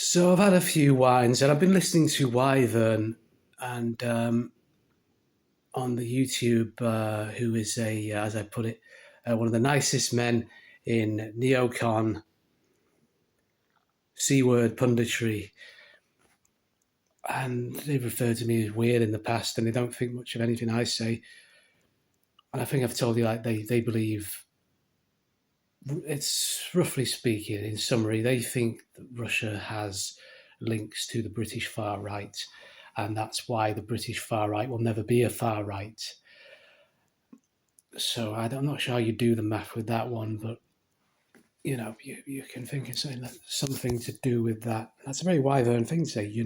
So I've had a few wines, and I've been listening to Wyvern, and on the YouTube, who is as I put it, one of the nicest men in neocon C-word punditry, and they've referred to me as weird in the past, and they don't think much of anything I say. And I think I've told you, like, they believe, it's roughly speaking, in summary, they think that Russia has links to the British far right, and that's why the British far right will never be a far right. So I'm not sure how you do the math with that one, but you can think it's something to do with that. That's a very Wyvern thing to say,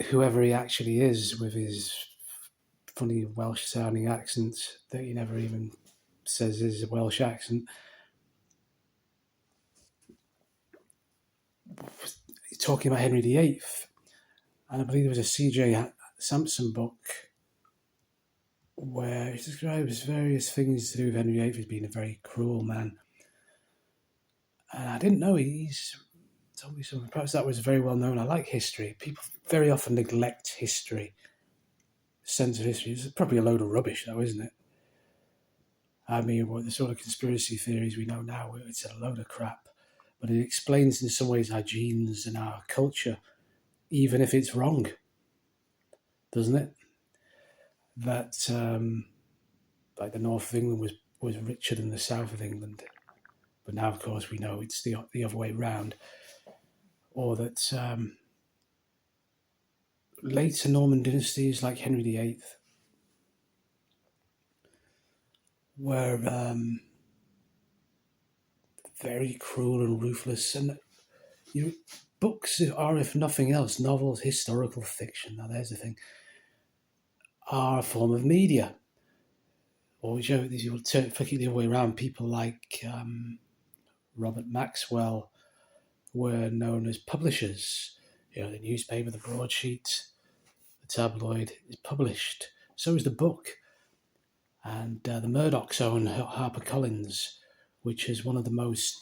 whoever he actually is with his funny Welsh sounding accent that he never even says is a Welsh accent. Talking about Henry VIII, and I believe there was a C.J. Sampson book where he describes various things to do with Henry VIII as being a very cruel man. And I didn't know he's told me something. Perhaps that was very well known. I like history. People very often neglect history. Sense of history. It's probably a load of rubbish, though, isn't it? I mean, what the sort of conspiracy theories we know now, it's a load of crap. But it explains in some ways our genes and our culture, even if it's wrong, doesn't it? That like the north of England was richer than the south of England, but now of course we know it's the other way round. Or that later Norman dynasties like Henry VIII were very cruel and ruthless, and books are, if nothing else, novels, historical fiction. Now there's the thing. Are a form of media. Or you'll flick it the other way around. People like Robert Maxwell were known as publishers. The newspaper, the broadsheet, the tabloid is published. So is the book. And the Murdochs own HarperCollins, which is one of the most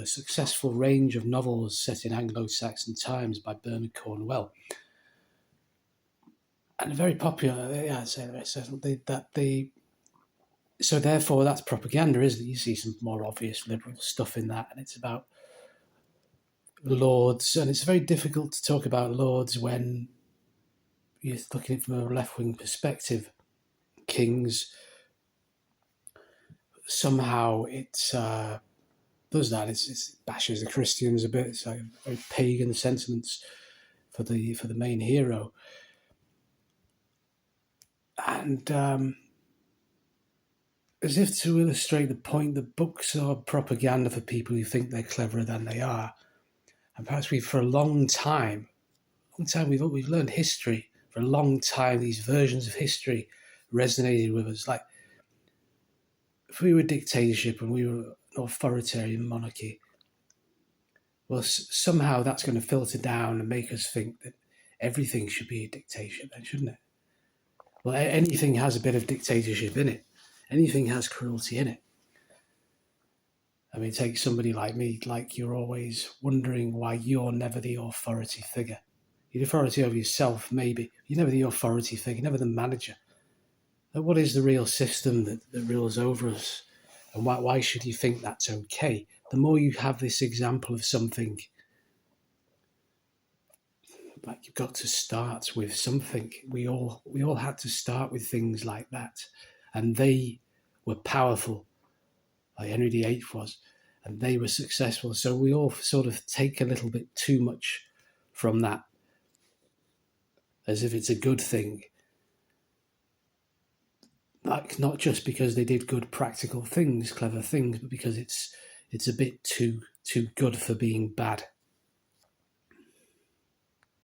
successful range of novels set in Anglo-Saxon times by Bernard Cornwell. And very popular, so therefore that's propaganda, isn't it? You see some more obvious liberal stuff in that, and it's about lords, and it's very difficult to talk about lords when you're looking at it from a left-wing perspective. Kings, somehow it does that. It bashes the Christians a bit. It's like very pagan sentiments for the main hero. And as if to illustrate the point that books are propaganda for people who think they're cleverer than they are. And perhaps for a long time we've learned history. For a long time, these versions of history resonated with us. Like, if we were a dictatorship and we were an authoritarian monarchy, well, somehow that's going to filter down and make us think that everything should be a dictatorship then, shouldn't it? Well, anything has a bit of dictatorship in it. Anything has cruelty in it. I mean, take somebody like me, like you're always wondering why you're never the authority figure. You're the authority over yourself, maybe. You're never the authority figure, never the manager. But what is the real system that rules over us? And why should you think that's okay? The more you have this example of something, like you've got to start with something. We all had to start with things like that. And they were powerful, like Henry VIII was, and they were successful. So we all sort of take a little bit too much from that, as if it's a good thing. Like, not just because they did good practical things, clever things, but because it's a bit too good for being bad.